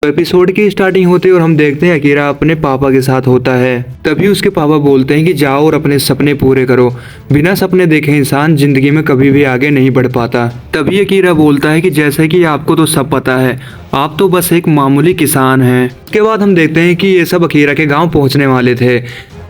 तो एपिसोड की स्टार्टिंग होते ही और हम देखते हैं अकीरा अपने पापा के साथ होता है। तभी उसके पापा बोलते हैं कि जाओ और अपने सपने पूरे करो, बिना सपने देखे इंसान जिंदगी में कभी भी आगे नहीं बढ़ पाता। तभी अकीरा बोलता है कि जैसे कि आपको तो सब पता है, आप तो बस एक मामूली किसान हैं। उसके बाद हम देखते हैं कि ये सब अकीरा के गाँव पहुँचने वाले थे।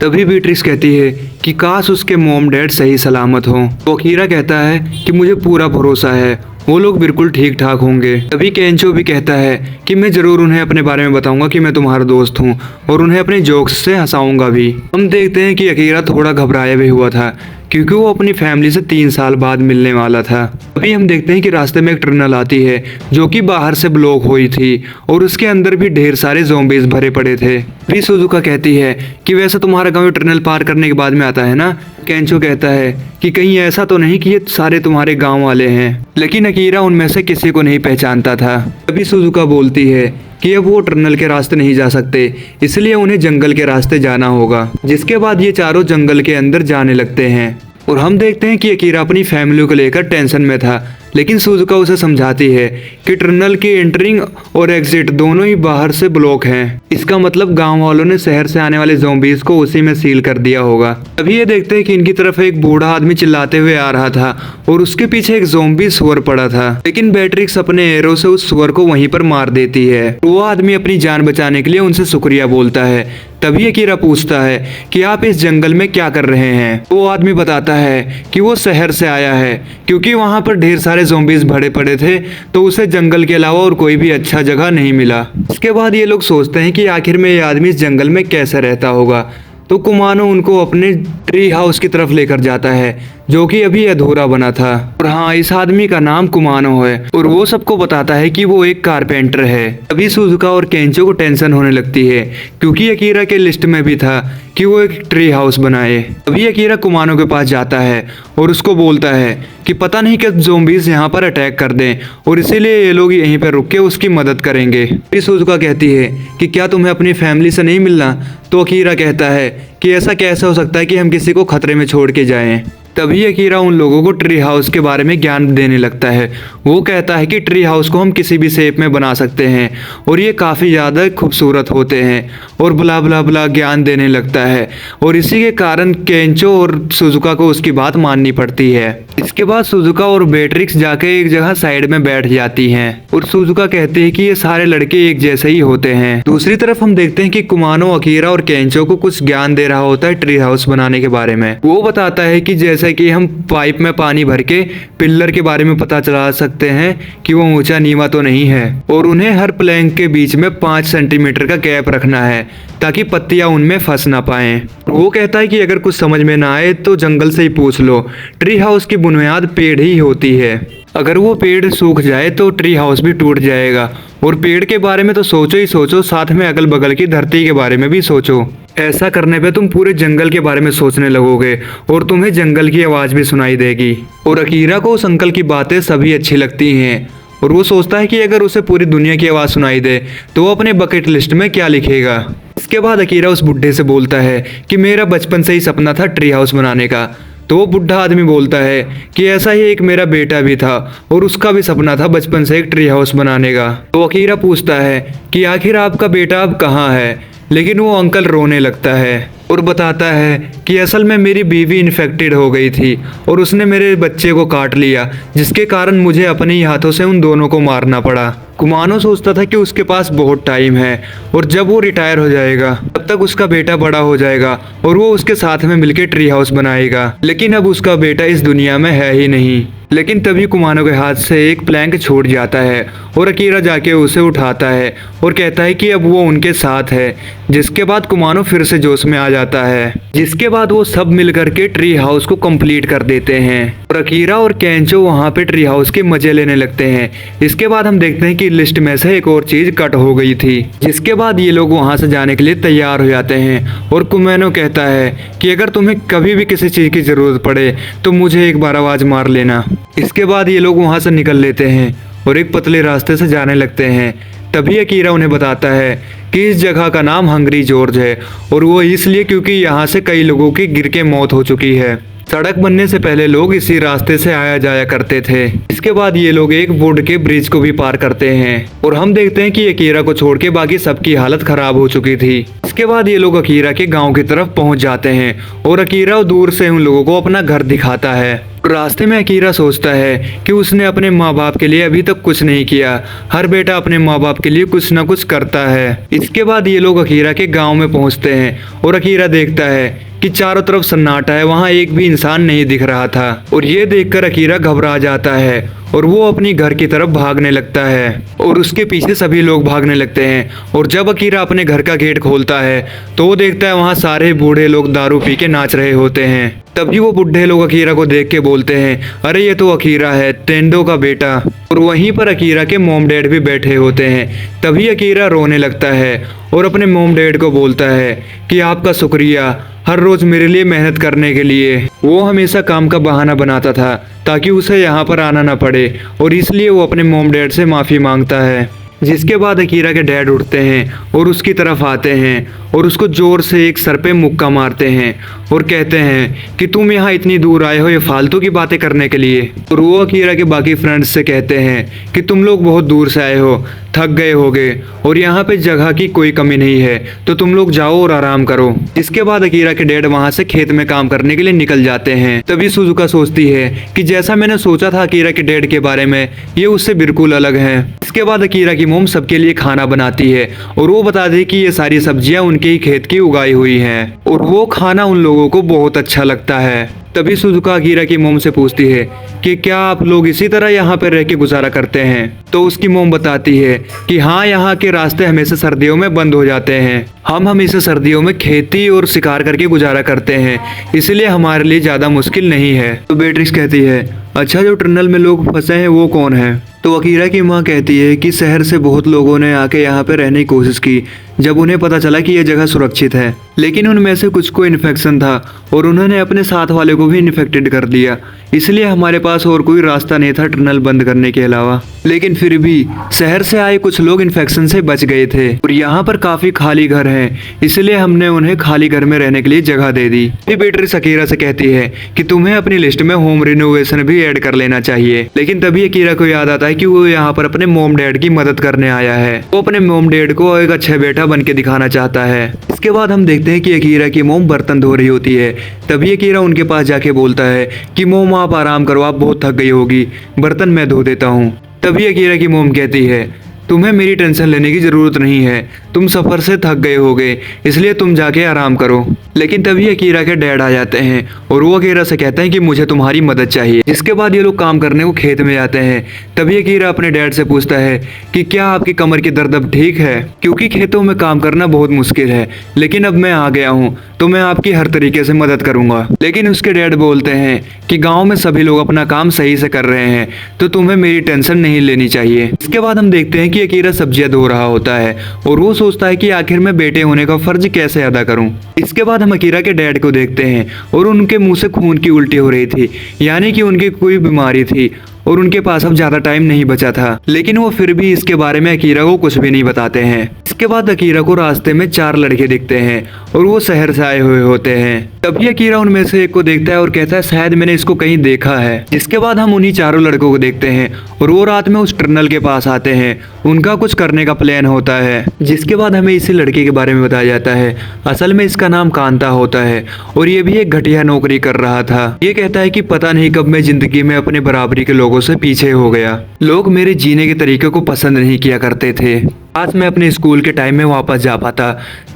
तभी बीट्रिक्स कहती है कि काश उसके मॉम डैड सही सलामत हों। तो अकीरा कहता है कि मुझे पूरा भरोसा है, वो लोग बिल्कुल ठीक ठाक होंगे। तभी केंचो भी कहता है कि मैं जरूर उन्हें अपने बारे में बताऊंगा कि मैं तुम्हारा दोस्त हूँ और उन्हें अपने जोक्स से हंसाऊंगा भी। हम देखते हैं कि अकीरा थोड़ा घबराया भी हुआ था क्योंकि वो अपनी फैमिली से 3 साल बाद मिलने वाला था। अभी हम देखते हैं कि रास्ते में एक टनल आती है जो कि बाहर से ब्लॉक हुई थी और उसके अंदर भी ढेर सारे ज़ॉम्बीज भरे पड़े थे। फिर सुजुका कहती है कि वैसे तुम्हारा गाँव टनल पार करने के बाद में आता है ना। केंचो कहता है कि कहीं ऐसा तो नहीं कि ये सारे तुम्हारे गांव वाले हैं, लेकिन अकीरा उनमें से किसी को नहीं पहचानता था। तभी सुजुका बोलती है कि अब वो टनल के रास्ते नहीं जा सकते, इसलिए उन्हें जंगल के रास्ते जाना होगा। जिसके बाद ये चारों जंगल के अंदर जाने लगते हैं और हम देखते हैं कि अकीरा अपनी फैमिली को लेकर टेंशन में था, लेकिन सुजुका उसे समझाती है कि टनल की एंट्रिंग और एग्जिट दोनों ही बाहर से ब्लॉक हैं। इसका मतलब गांव वालों ने शहर से आने वाले ज़ॉम्बीज को उसी में सील कर दिया होगा। अभी ये देखते हैं कि इनकी तरफ एक बूढ़ा आदमी चिल्लाते हुए आ रहा था और उसके पीछे एक ज़ॉम्बी सुअर पड़ा था, लेकिन बैट्रिक्स अपने एरो से उस सुअर को वहीं पर मार देती है। वो आदमी अपनी जान बचाने के लिए उनसे शुक्रिया बोलता है। तभी अकीरा पूछता है कि आप इस जंगल में क्या कर रहे हैं। वो आदमी बताता है कि वो शहर से आया है क्योंकि वहाँ पर ढेर सारे ज़ॉम्बीज भरे पड़े थे, तो उसे जंगल के अलावा और कोई भी अच्छा जगह नहीं मिला। इसके बाद ये लोग सोचते हैं कि आखिर में ये आदमी इस जंगल में कैसे रहता होगा। तो कुमानो उनको अपने ट्री हाउस की तरफ लेकर जाता है जो कि अभी अधूरा बना था। और हाँ, इस आदमी का नाम कुमानो है और वो सबको बताता है कि वो एक कारपेंटर है। अभी सुजुका और केंचो को टेंशन होने लगती है क्योंकि अकीरा के लिस्ट में भी था कि वो एक ट्री हाउस बनाए। अभी अकीरा कुमानो के पास जाता है और उसको बोलता है कि पता नहीं कब ज़ॉम्बीज यहाँ पर अटैक कर दें और इसीलिए ये लोग यहीं पर रुक के उसकी मदद करेंगे। फिर सुजुका कहती है कि क्या तुम्हें अपनी फैमिली से नहीं मिलना। तो अकीरा कहता है कि ऐसा कैसे हो सकता है कि हम किसी को खतरे में छोड़ के जाएं। तभी अकीरा उन लोगों को ट्री हाउस के बारे में ज्ञान देने लगता है। वो कहता है कि ट्री हाउस को हम किसी भी शेप में बना सकते हैं और ये काफ़ी ज़्यादा खूबसूरत होते हैं और ब्ला ब्ला ब्ला ज्ञान देने लगता है और इसी के कारण केंचो और सुजुका को उसकी बात माननी पड़ती है। इसके बाद सुजुका और बैट्रिक्स जाके एक जगह साइड में बैठ जाती हैं और सुजुका कहती है कि ये सारे लड़के एक जैसे ही होते हैं। दूसरी तरफ हम देखते हैं कि कुमानो अकीरा और केंचो को कुछ ज्ञान दे रहा होता है ट्री हाउस बनाने के बारे में। वो बताता है कि जैसे कि हम पाइप में पानी भर के पिल्लर के बारे में पता चला सकते हैं कि वो ऊंचा नीवा तो नहीं है और उन्हें हर प्लैंक के बीच में 5 सेंटीमीटर का गैप रखना है ताकि पत्तियां उनमें फंस ना पाएं। वो कहता है कि अगर कुछ समझ में ना आए तो जंगल से ही पूछ लो, ट्री हाउस की बुनियाद पेड़ ही होती है। अगर वो पेड़ सूख जाए तो ट्री हाउस भी टूट जाएगा और पेड़ के बारे में तो सोचो ही सोचो, साथ में अगल बगल की धरती के बारे में भी सोचो। ऐसा करने पे तुम पूरे जंगल के बारे में सोचने लगोगे और तुम्हें जंगल की आवाज़ भी सुनाई देगी। और अकीरा को उस अंकल की बातें सभी अच्छी लगती हैं और वो सोचता है कि अगर उसे पूरी दुनिया की आवाज़ सुनाई दे तो वो अपने बकेट लिस्ट में क्या लिखेगा। इसके बाद अकीरा उस बुढ़े से बोलता है कि मेरा बचपन से ही सपना था ट्री हाउस बनाने का। तो वो बुढ़ा आदमी बोलता है कि ऐसा ही एक मेरा बेटा भी था और उसका भी सपना था बचपन से एक ट्री हाउस बनाने का। तो अकीरा पूछता है कि आखिर आपका बेटा अब कहाँ है, लेकिन वो अंकल रोने लगता है और बताता है कि असल में मेरी बीवी इन्फेक्टेड हो गई थी और उसने मेरे बच्चे को काट लिया, जिसके कारण मुझे अपने ही हाथों से उन दोनों को मारना पड़ा। कुमानो सोचता था कि उसके पास बहुत टाइम है और जब वो रिटायर हो जाएगा तब तक उसका बेटा बड़ा हो जाएगा और वो उसके साथ में मिलकर ट्री हाउस बनाएगा, लेकिन अब उसका बेटा इस दुनिया में है ही नहीं। लेकिन तभी कुमानो के हाथ से एक प्लैंक छूट जाता है और अकीरा जाके उसे उठाता है और कहता है कि अब वो उनके साथ है। जिसके बाद कुमानो फिर से जोश में आ जाता है। जिसके बाद वो सब मिल करके ट्री हाउस को कंप्लीट कर देते हैं और अकीरा और केंचो वहाँ पे ट्री हाउस के मजे लेने लगते हैं। इसके बाद हम देखते हैं कि लिस्ट में से एक और चीज कट हो गई थी। जिसके बाद ये लोग वहाँ से जाने के लिए तैयार हो जाते हैं और कुमानो कहता है कि अगर तुम्हें कभी भी किसी चीज की जरूरत पड़े तो मुझे एक बार आवाज मार लेना। इसके बाद ये लोग वहाँ से निकल लेते हैं और एक पतले रास्ते से जाने लगते हैं। तभी अकीरा उन्हें बताता है कि इस जगह का नाम हंग्री जॉर्ज है और वो इसलिए क्योंकि यहाँ से कई लोगों की गिर के मौत हो चुकी है। सड़क बनने से पहले लोग इसी रास्ते से आया जाया करते थे। इसके बाद ये लोग एक वुड के ब्रिज को भी पार करते हैं और हम देखते हैं कि अकीरा को छोड़ के बाकी सबकी हालत खराब हो चुकी थी। इसके बाद ये लोग अकीरा के गांव की तरफ पहुंच जाते हैं और अकीरा दूर से उन लोगों को अपना घर दिखाता है। रास्ते में अकीरा सोचता है कि उसने अपने माँ बाप के लिए अभी तक कुछ नहीं किया। हर बेटा अपने माँ बाप के लिए कुछ ना कुछ करता है। इसके बाद ये लोग अकीरा के गांव में पहुंचते हैं और अकीरा देखता है कि चारों तरफ सन्नाटा है, वहाँ एक भी इंसान नहीं दिख रहा था। और ये देखकर अकीरा घबरा जाता है और वो अपनी घर की तरफ भागने लगता है और उसके पीछे सभी लोग भागने लगते हैं। और जब अकीरा अपने घर का गेट खोलता है तो वो देखता है वहाँ सारे बूढ़े लोग दारू पी के नाच रहे होते हैं। तभी वो बूढ़े लोग अकीरा को देख के बोलते हैं, अरे ये तो अकीरा है, तेंदो का बेटा। और वहीं पर अकीरा के मॉम डैड भी बैठे होते हैं। तभी अकीरा रोने लगता है और अपने मॉम डैड को बोलता है कि आपका शुक्रिया हर रोज मेरे लिए मेहनत करने के लिए। वो हमेशा काम का बहाना बनाता था ताकि उसे यहाँ पर आना ना पड़े और इसलिए वो अपने मॉम डैड से माफ़ी मांगता है। जिसके बाद अकीरा के डैड उठते हैं और उसकी तरफ आते हैं और उसको जोर से एक सर पे मुक्का मारते हैं और कहते हैं कि तुम यहाँ इतनी दूर आए हो ये फालतू की बातें करने के लिए। और वो अकीरा के बाकी फ्रेंड्स से कहते हैं कि तुम लोग बहुत दूर से आए हो, थक गए होगे और यहाँ पे जगह की कोई कमी नहीं है, तो तुम लोग जाओ और आराम करो। इसके बाद अकीरा के डैड वहाँ से खेत में काम करने के लिए निकल जाते हैं। तभी सुजुका सोचती है कि जैसा मैंने सोचा था अकीरा के डैड के बारे में, ये उससे बिल्कुल अलग है। इसके बाद अकीरा की मोम सबके लिए खाना बनाती है और वो बता दे कि ये सारी सब्जियां उनके ही खेत की उगाई हुई हैं और वो खाना उन लोगों को बहुत अच्छा लगता है। तभी सुजुका अकीरा की मोम से पूछती है कि क्या आप लोग इसी तरह यहाँ पर रह के गुजारा करते हैं? तो उसकी मोम बताती है कि हाँ, यहाँ के रास्ते हमेशा सर्दियों में बंद हो जाते हैं। हम हमेशा सर्दियों में खेती और शिकार करके गुजारा करते हैं, इसलिए हमारे लिए ज़्यादा मुश्किल नहीं है। तो बेट्रिक्स कहती है, अच्छा जो टनल में लोग फंसे हैं वो कौन है? तो अकीरा की माँ कहती है कि शहर से बहुत लोगों ने आके यहाँ पे रहने की कोशिश की जब उन्हें पता चला कि यह जगह सुरक्षित है, लेकिन उनमें से कुछ को इन्फेक्शन था और उन्होंने अपने साथ वाले को भी इन्फेक्टेड कर दिया, इसलिए हमारे पास और कोई रास्ता नहीं था टनल बंद करने के अलावा। लेकिन फिर भी शहर से आए कुछ लोग इन्फेक्शन से बच गए थे और यहाँ पर काफी खाली घर हैं, इसलिए हमने उन्हें खाली घर में रहने के लिए जगह दे दी। फिर बेट्रिक्स अकीरा से कहती है कि तुम्हें अपनी लिस्ट में होम रिनोवेशन भी ऐड कर लेना चाहिए। लेकिन तभी अकीरा को याद आता है कि वो यहाँ पर अपने मोम डैड की मदद करने आया है। वो अपने मोम डैड को एक अच्छा बेटा बन के दिखाना चाहता है। इसके बाद हम देखते हैं कि अकीरा की मोम बर्तन धो रही होती है। तभी अकीरा उनके पास जाके बोलता है कि मोम आप आराम करो, आप बहुत थक गई होगी, बर्तन मैं धो देता हूँ। तभी अकीरा की मोम कहती है, तुम्हें मेरी टेंशन लेने की जरूरत नहीं है, तुम सफर से थक गए होगे, इसलिए तुम जाके आराम करो। लेकिन तभी अकीरा के डैड आ जाते हैं और वो अकीरा से कहते हैं कि मुझे तुम्हारी मदद चाहिए। इसके बाद ये लोग काम करने को खेत में जाते हैं। तभी अकीरा अपने डैड से पूछता है कि क्या आपकी कमर की दर्द अब ठीक है, क्योंकि खेतों में काम करना बहुत मुश्किल है, लेकिन अब मैं आ गया हूँ तो मैं आपकी हर तरीके से मदद करूंगा। लेकिन उसके डैड बोलते हैं कि गाँव में सभी लोग अपना काम सही से कर रहे हैं, तो तुम्हें मेरी टेंशन नहीं लेनी चाहिए। इसके बाद हम देखते हैं कि अकीरा सब्जियां धो रहा होता है और वो सोचता है कि आखिर मैं बेटे होने का फर्ज कैसे अदा करूं। इसके बाद हम अकीरा के डैड को देखते हैं और उनके मुंह से खून की उल्टी हो रही थी, यानी कि उनकी कोई बीमारी थी और उनके पास अब ज्यादा टाइम नहीं बचा था। लेकिन वो फिर भी इसके बारे में अकीरा को कुछ भी नहीं बताते हैं। इसके बाद अकीरा को रास्ते में 4 लड़के दिखते हैं और वो शहर से आए हुए होते हैं। तभी अकीरा उनमें से एक को देखता है और कहता है शायद मैंने इसको कहीं देखा है। इसके बाद हम उन्हीं 4 लड़कों को देखते हैं और वो रात में उस टनल के पास आते हैं। उनका कुछ करने का प्लान होता है, जिसके बाद हमें इसी लड़के के बारे में बताया जाता है। असल में इसका नाम कांता होता है और ये भी एक घटिया नौकरी कर रहा था। ये कहता है कि पता नहीं कब मैं जिंदगी में अपने बराबरी के लोगों से पीछे हो गया। लोग मेरे जीने के तरीके को पसंद नहीं किया करते थे। आज मैं अपने स्कूल के टाइम में वापस जा पाता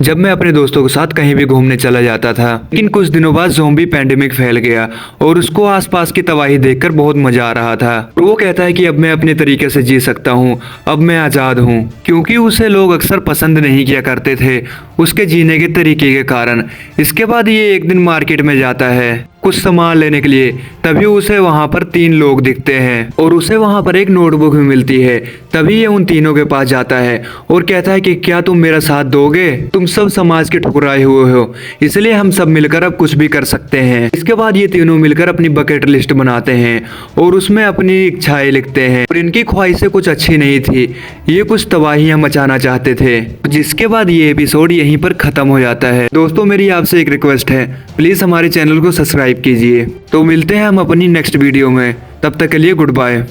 जब मैं अपने दोस्तों के साथ कहीं भी घूमने चला जाता था। लेकिन कुछ दिनों बाद ज़ोंबी पैंडेमिक फैल गया और उसको आसपास की तबाही देखकर बहुत मजा आ रहा था। वो कहता है कि अब मैं अपने तरीके से जी सकता हूँ, अब मैं आज़ाद हूँ, क्योंकि उसे लोग अक्सर पसंद नहीं किया करते थे उसके जीने के तरीके के कारण। इसके बाद ये एक दिन मार्केट में जाता है कुछ सामान लेने के लिए। तभी उसे वहाँ पर 3 लोग दिखते हैं और उसे वहाँ पर एक नोटबुक भी मिलती है। तभी ये उन तीनों के पास जाता है और कहता है कि क्या तुम मेरा साथ दोगे, तुम सब समाज के ठुकराए हुए हो, इसलिए हम सब मिलकर अब कुछ भी कर सकते हैं। इसके बाद ये तीनों मिलकर अपनी बकेट लिस्ट बनाते हैं और उसमें अपनी इच्छाएं लिखते हैं और इनकी ख्वाहिशें कुछ अच्छी नहीं थी, ये कुछ तबाहियां मचाना चाहते थे। जिसके बाद ये एपिसोड यहीं पर खत्म हो जाता है। दोस्तों मेरी आपसे एक रिक्वेस्ट है, प्लीज हमारे चैनल को सब्सक्राइब कीजिए। तो मिलते हैं हम अपनी नेक्स्ट वीडियो में, तब तक के लिए गुड बाय।